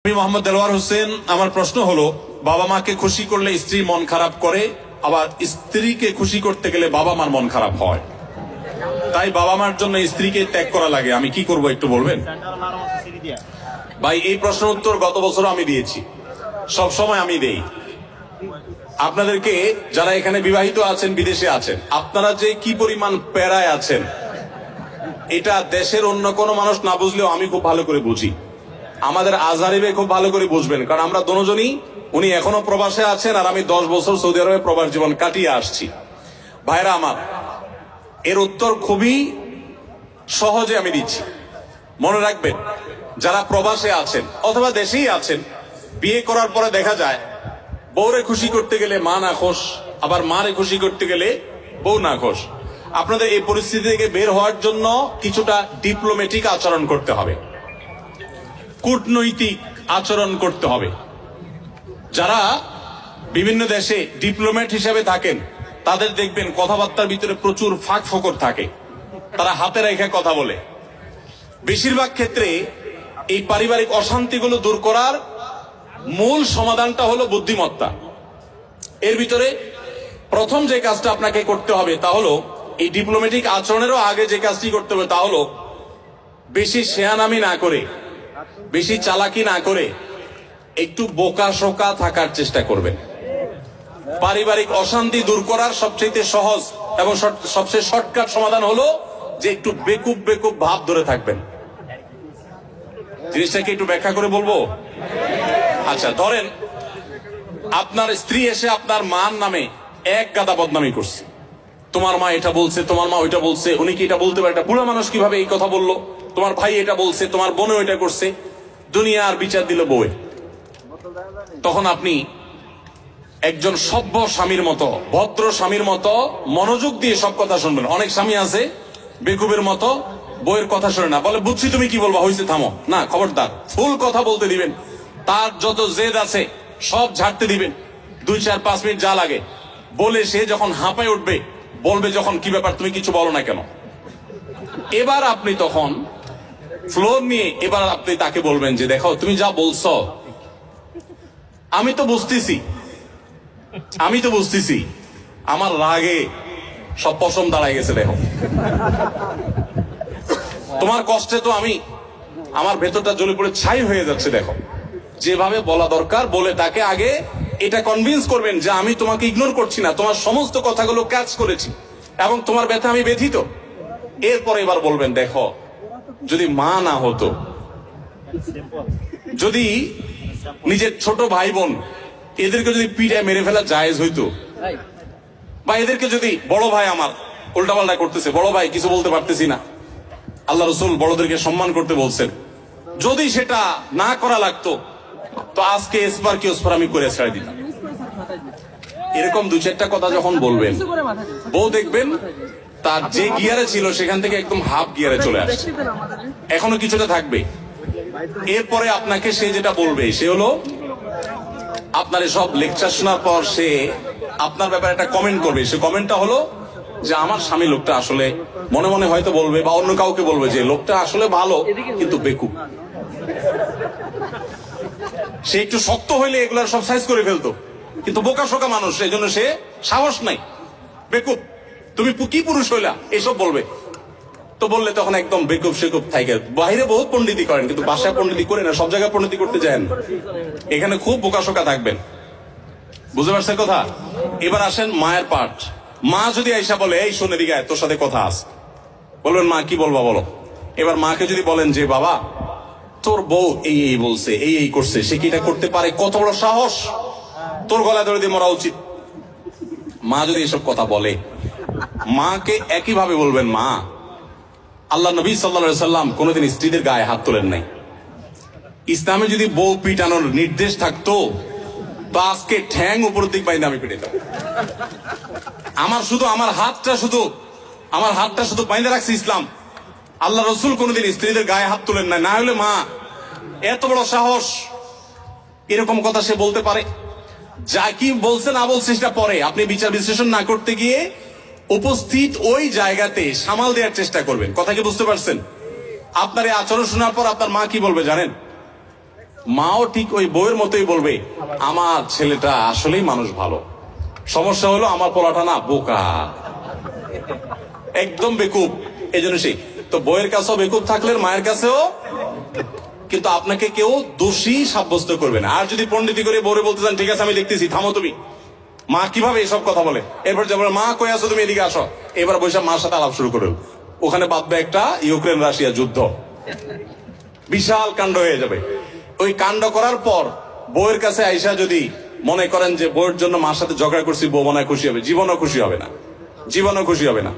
আমি মোহাম্মদ দেলোয়ার হোসেন। আমার প্রশ্ন হলো, বাবা মাকে খুশি করলে স্ত্রী মন খারাপ করে, আবার স্ত্রীকে খুশি করতে গেলে বাবা মার মন খারাপ হয়। তাই বাবা মার জন্য স্ত্রীকে ত্যাগ করা লাগে, আমি কি করব একটু বলবেন? ভাই, এই প্রশ্নের উত্তর গত বছর আমি দিয়েছি, সব সময় আমি দেই। আপনাদেরকে যারা এখানে বিবাহিত আছেন, বিদেশে আছেন, আপনারা যে কি পরিমাণ প্যারায় আছেন, এটা দেশের অন্য কোনো মানুষ না বুঝলেও আমি খুব ভালো করে বুঝি। আমাদের আজহারিবে খুব ভালো করে বুঝবেন, কারণ আমরা দুজনই, উনি এখনো প্রবাসে আছেন আর আমি 10 বছর সৌদি আরবে প্রবাস জীবন কাটিয়ে আসছি। ভাইরা আমার, এর উত্তর খুবই সহজে আমি দিচ্ছি। মনে রাখবেন, যারা প্রবাসে আছেন অথবা দেশেই আছেন, বিয়ে করার পরে দেখা যায় বউরে খুশি করতে গেলে মা না খোশ, আবার মারে খুশি করতে গেলে বউ না খোশ। আপনাদের এই পরিস্থিতি থেকে বের হওয়ার জন্য কিছুটা ডিপ্লোম্যাটিক আচরণ করতে হবে, কূটনৈতিক আচরণ করতে হবে। যারা বিভিন্ন দেশে ডিপ্লোম্যাট হিসেবে থাকেন, তাদের দেখবেন কথাবার্তার ভিতরে প্রচুর ফাঁক ফোকর থাকে, তারা হাতে রেখে কথা বলে। বেশিরভাগ ক্ষেত্রে এই পারিবারিক অশান্তিগুলো দূর করার মূল সমাধানটা হলো বুদ্ধিমত্তা। এর ভিতরে প্রথম যে কাজটা আপনাকে করতে হবে তা হলো, এই ডিপ্লোম্যাটিক আচরণেরও আগে যে কাজটি করতে হবে তা হলো, বেশি শেয়ানামি না করে, বেশি চালাকি না করে একটু বোকা শোকা থাকার চেষ্টা করবেন। পারিবারিক অশান্তি দূর করার সবচেয়ে সহজ এবং সবচেয়ে শর্টকাট সমাধান হলো যে একটু বেকুব বেকুব ভাব ধরে থাকবেন। জিনিসটাকে একটু ব্যাখ্যা করে বলবো। আচ্ছা, ধরেন আপনার স্ত্রী এসে আপনার মার নামে এক গাদা বদনামি করছে, তোমার মা এটা বলছে, তোমার মা ওইটা বলছে, উনি কি এটা বলতে পারে, এটা বুড়া মানুষ কিভাবে এই কথা বললো, তোমার ভাই এটা বলছে, তোমার বোনও এটা করছে, দুনিয়ার বিচার দিল বউয়ে। তখন আপনি একজন সভ্য স্বামীর মতো, ভদ্র স্বামীর মতো মনোযোগ দিয়ে সব কথা শুনবেন। অনেক স্বামী আছে বেকুবের মতো, বউয়ের কথা শুনে না, বলে বুঝছি তুমি কি বলবা, হয়েছে থামো, না খবরদার, ফুল কথা বলতে দিবেন। তার যত জেদ আছে সব ঝাড়তে দিবেন, 2-4-5 মিনিট যা লাগে বলে সে যখন হাঁপায় উঠবে, বলবে যখন কি ব্যাপার তুমি কিছু বলো না কেন। এবার আপনি তখন ফ্লোর নিয়ে এবার আপনি তাকে বলবেন যে দেখো, তুমি যা বলছো আমি তো বুঝতেছি, আমার রাগে সব পশম দাঁড়ায় গেছে, দেখো তোমার কষ্টে তো আমার ভেতরটা জ্বলে পড়ে ছাই হয়ে যাচ্ছে, দেখো। যেভাবে বলা দরকার বলে তাকে আগে এটা কনভিন্স করবেন যে আমি তোমাকে ইগনোর করছি না, তোমার সমস্ত কথাগুলো ক্যাচ করেছি এবং তোমার ব্যথা আমি ব্যথিত। এরপরে এবার বলবেন দেখো, যদি মা না হতো, যদি নিজের ছোট ভাই বোন এদেরকে যদি পিঠায় মেরে ফেলা জায়েজ হইতো, বা এদেরকে যদি বড় ভাই আমার উল্টাপাল্টা করতেছে, বড় ভাই কিছু বলতে পারতেছি না, আল্লাহ রসুল বড়দেরকে সম্মান করতে বলছেন, যদি সেটা না করা লাগতো তো আজকে এসপার কি ওসপার আমি করে ছেড়ে দিতাম। এরকম 2-4টা কথা যখন বলবেন, বউ দেখবেন তার যে গিয়ারে ছিল সেখান থেকে একদম হাফ গিয়ারে চলে আসছে, এখনো কিছুটা থাকবে। এরপরে আপনাকে সে যেটা বলবে সে হলো, আপনার সব লেকচার শোনার পর সে আপনার ব্যাপারে একটা কমেন্ট করবে। সে কমেন্টটা হলো যে আমার স্বামী লোকটা আসলে, মনে মনে হয়তো বলবে বা অন্য কাউকে বলবে যে লোকটা আসলে ভালো কিন্তু বেকুব। সে একটু শক্ত হইলে এগুলার সব সাইজ করে ফেলতো, কিন্তু বোকা শোকা মানুষ, এই জন্য সে সাহস নাই, বেকুব, তুমি কি পুরুষ হইলা, এসব বলবে। তো বললে তখন একদম বেকুব সেকুব থাকে। বাইরে বহুত পণ্ডিতি করেন, কিন্তু বাসায় পণ্ডিতি করে না, সব জায়গায় পণ্ডিতি করতে যান। এখানে খুব বোকা শোকা থাকবেন, বুঝতে পারছেন কথা? এবার আসেন মায়ের পার্ট। মা যদি আইসা বলে, এই শোনে দিকে তোর সাথে কথা আছে, বলবেন মা কি বলবা বলো। এবার মাকে যদি বলেন যে বাবা তোর বউ এই বলছে, এই করছে, সে কি এটা করতে পারে, কত বড় সাহস, তোর গলায় ধরে দিয়ে মরা উচিত। মা যদি এসব কথা বলে, মাকে একইভাবে বলবেন, মা আল্লাহ নবী সাল্লাল্লাহু আলাইহি সাল্লাম কোনোদিন স্ত্রীদের গায়ে হাত তোলেন নাই। ইসলামে যদি বউ পিটানোর নির্দেশ থাকতো তো আজকে ঠ্যাং উপরের দিক বাইন্দা আমি পিটে দেব। আমার হাতটা শুধু বাইন্দা রাখছে ইসলাম। আল্লাহ রসুল কোনোদিন স্ত্রীদের গায়ে হাত তোলেন নাই। না হলে মা এত বড় সাহস, এরকম কথা সে বলতে পারে। যা কি বলছে না বলছে সেটা পরে, আপনি বিচার বিশ্লেষণ না করতে গিয়ে উপস্থিত ওই জায়গাতে সামাল দেওয়ার চেষ্টা করবেন। কথা কি বুঝতে পারছেন? আপনার এই আচরণ শোনার পর আপনার মা কি বলবে জানেন? মাও ঠিক ওই বউয়ের মতোই বলবে, আমার ছেলেটা আসলেই মানুষ ভালো, সমস্যা হলো আমার পোলাটা না বোকা, একদম বেকুব। এই জন্য সেই তো বউয়ের কাছেও বেকুব থাকলেন, মায়ের কাছেও। কিন্তু আপনাকে কেউ দোষী সাব্যস্ত করবে না। আর যদি পণ্ডিতি করে বউরে বলতে চান, ঠিক আছে আমি দেখতেছি, থামো তুমি। মা কিভাবে এসব কথা বলে, এরপর যে মা কই আসো, তুমি এদিকে আসো, এবার বৈশাখ মার সাথে আলাপ শুরু করল, ওখানে বাঁধবে একটা ইউক্রেন রাশিয়া যুদ্ধ, বিশাল কাণ্ড হয়ে যাবে। ওই কাণ্ড করার পর বউয়ের কাছে আইসা যদি মনে করেন যে বউয়ের জন্য মার সাথে ঝগড়া করছি, বউ মনে হয় খুশি হবে, জীবনও খুশি হবে না, জীবনও খুশি হবে না।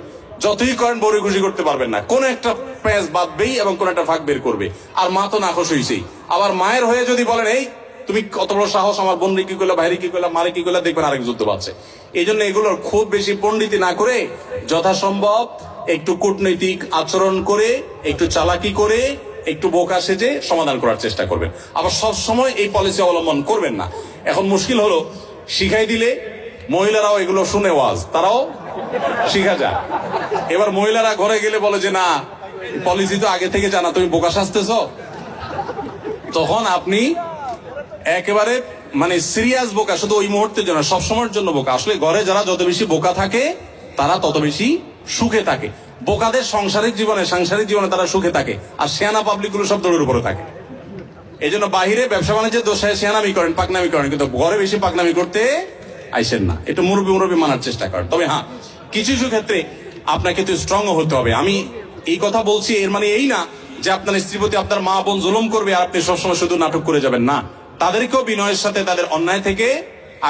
যতই করেন বউরে খুশি করতে পারবেন না, কোন একটা প্যাঁচ বাঁধবেই এবং কোন একটা ফাঁক বের করবে। আর মা তো নাখোশ হইছেই। আবার মায়ের হয়ে যদি বলেন, এই তুমি কত বড় সাহস, আমার বোনরে কি করলা, ভাইরে কি করলা, মারে কি করলা, দেখবেন আরেক যুদ্ধ পাচ্ছে। এই জন্য এগুলোর খুব বেশি পণ্ডিতি না করে যথাসম্ভব একটু কূটনৈতিক আচরণ করে, একটু চালাকি করে, একটু বোকা সেজে সমাধান করার চেষ্টা করবেন। আবার সব সময় এই পলিসি অবলম্বন করবেন না। এখন মুশকিল হলো, শিখাই দিলে মহিলারাও এগুলো শুনে ওয়াজ, তারাও শিখা যায়। এবার মহিলারা ঘরে গেলে বলে যে না, পলিসি তো আগে থেকে জানা, তুমি বোকা সাজতেছ। তখন আপনি একেবারে মানে সিরিয়াস বোকা, শুধু ওই মুহূর্তের জন্য, সবসময়ের জন্য বোকা। আসলে ঘরে যারা যত বেশি বোকা থাকে তারা তত বেশি সুখে থাকে। বোকাদের সাংসারিক জীবনে তারা সুখে থাকে, আর সিয়ানা পাবলিক গুলো সব দৌড়ের উপরে থাকে। এই জন্য বাহিরে ব্যবসা বাণিজ্যের দোষায় সিয়ানামি করেন, পাকনামি করেন, কিন্তু ঘরে বেশি পাকনামি করতে আইসেন না। একটু মুরব্বী মানার চেষ্টা করেন। তবে হ্যাঁ, কিছু কিছু ক্ষেত্রে আপনাকে তো স্ট্রং হতে হবে। আমি এই কথা বলছি, এর মানে এই না যে আপনার স্ত্রীর প্রতি আপনার মা বোন জুলুম করবে আর আপনি সবসময় শুধু নাটক করে যাবেন না। তাদেরকেও বিনয়ের সাথে তাদের অন্যায় থেকে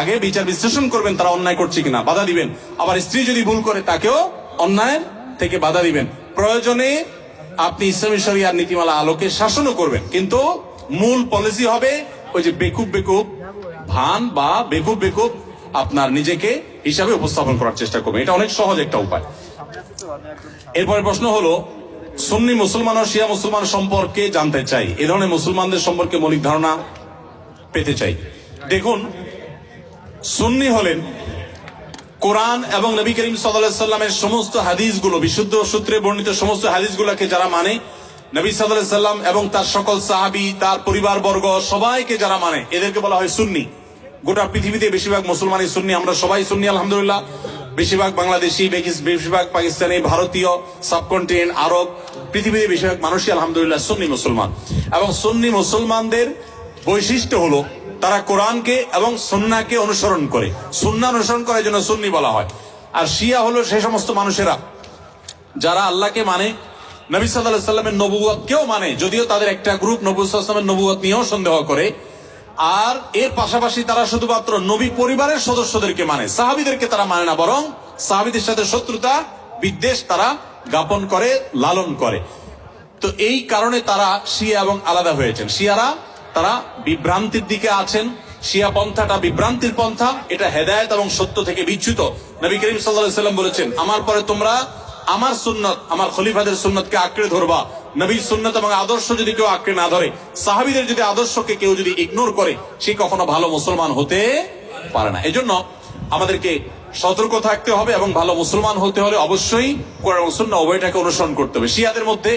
আগে বিচার বিশ্লেষণ করবেন, তারা অন্যায় করছে কিনা, বাধা দিবেন। আবার স্ত্রী যদি ভুল করে তাকেও অন্যায় থেকে বাধা দিবেন। প্রয়োজনে আপনি ইসলামী শরিয়ার নীতিমালা আলোকে শাসনও করবেন, কিন্তু মূল পলিসি হবে ওই যে বেকুব ভান বা বেকুব আপনার নিজেকে হিসাবে উপস্থাপন করার চেষ্টা করবেন। এটা অনেক সহজ একটা উপায়। এরপরে প্রশ্ন হলো, সুন্নি মুসলমান ও শিয়া মুসলমান সম্পর্কে জানতে চাই, এ ধরনের মুসলমানদের সম্পর্কে মৌলিক ধারণা পেতে চাই। দেখুন, সুন্নি হলেন কোরআন এবং নবী করিম সাল্লাল্লাহু আলাইহি সাল্লামের সমস্ত হাদিসগুলো, বিশুদ্ধ সূত্রে বর্ণিত সমস্ত হাদিসগুলোকে যারা মানে, নবী সাল্লাল্লাহু আলাইহি সাল্লাম এবং তার সকল সাহাবী, তার পরিবারবর্গ সবাইকে যারা মানে, এদেরকে বলা হয় সুন্নি। গোটা পৃথিবীতে বেশিরভাগ মুসলমানই সুন্নি, আমরা সবাই সুন্নি আলহামদুলিল্লাহ। বেশিরভাগ বাংলাদেশি, বেশিরভাগ পাকিস্তানি, ভারতীয়, সাবকন্টিনেন্ট, আরব, পৃথিবীতে বেশিরভাগ মানুষই আলহামদুলিল্লাহ সুন্নি মুসলমান। এবং সুন্নি মুসলমানদের বৈশিষ্ট্য হলো তারা কোরআনকে এবং সুন্নাহকে অনুসরণ করে, সুন্নাহ অনুসরণ করার জন্য সুন্নি বলা হয়। আর শিয়া হলো সেই সমস্ত মানুষেরা যারা আল্লাহকে মানে, নবী সাল্লাল্লাহু আলাইহি সাল্লামের নবুয়তকেও মানে, যদিও তাদের একটা গ্রুপ নবী সাল্লাল্লাহু আলাইহি সাল্লামের নবুয়ত নিয়েও সন্দেহ করে। আর এর পাশাপাশি তারা শুধুমাত্র নবী পরিবারের সদস্যদেরকে মানে, সাহাবীদেরকে তারা মানে না, বরং সাহাবীদের সাথে শত্রুতা বিদ্বেষ তারা জ্ঞাপন করে, লালন করে। তো এই কারণে তারা শিয়া এবং আলাদা হয়েছেন। শিয়ারা তারা বিভ্রান্তির দিকে আছেন। শিয়া পন্থাটা বিভ্রান্তির পন্থা, এটা হেদায়েত এবং সত্য থেকে বিচ্যুত। নবী করিম সাল্লাল্লাহু আলাইহি সাল্লাম বলেছেন, আমার পরে তোমরা আমার সুন্নত, আমার খলিফাদের সুন্নতকে আঁকড়ে ধরবা। নবীর সুন্নত এবং আদর্শ যদি কেউ আঁকড়ে না ধরে, সাহাবীদের যদি আদর্শকে কেউ যদি ইগনোর করে, সে কখনো ভালো মুসলমান হতে পারে না। এজন্য আমাদেরকে সতর্ক থাকতে হবে এবং ভালো মুসলমান হতে হলে অবশ্যই কোরআন এবং সুন্নাহ উভয়টাকে অনুসরণ করতে হবে। শিয়াদের মধ্যে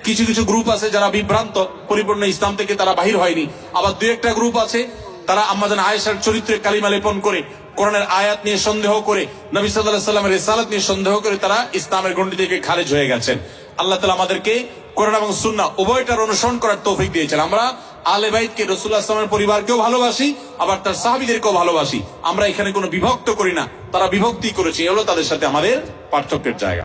কিছু কিছু গ্রুপ আছে যারা বিভ্রান্ত, পরিপূর্ণ ইসলাম থেকে তারা বাহির হয়নি। আবার দুই একটা গ্রুপ আছে তারা আম্মাজান আয়েশার চরিত্রে কালিমা লেপন করে, কোরআনের আয়াত নিয়ে সন্দেহ করে, নবী সাল্লাল্লাহু আলাইহি সাল্লামের রিসালাত নিয়ে সন্দেহ করে তারা ইসলামের গণ্ডি থেকে খারিজ হয়ে গেছেন। আল্লাহ তাআলা আমাদেরকে কোরআন এবং সুন্নাহ উভয়টার অনুসরণ করার তৌফিক দিয়েছেন। আমরা আলে বাইতকে, রাসূলুল্লাহ সাল্লাল্লাহু আলাইহি ওয়াসাল্লামের পরিবারকেও ভালোবাসি, আবার তার সাহাবীদেরকেও ভালোবাসি। আমরা এখানে কোনো বিভক্ত করি না, তারা বিভক্তি করেছে, এগুলো তাদের সাথে আমাদের পার্থক্যের জায়গা।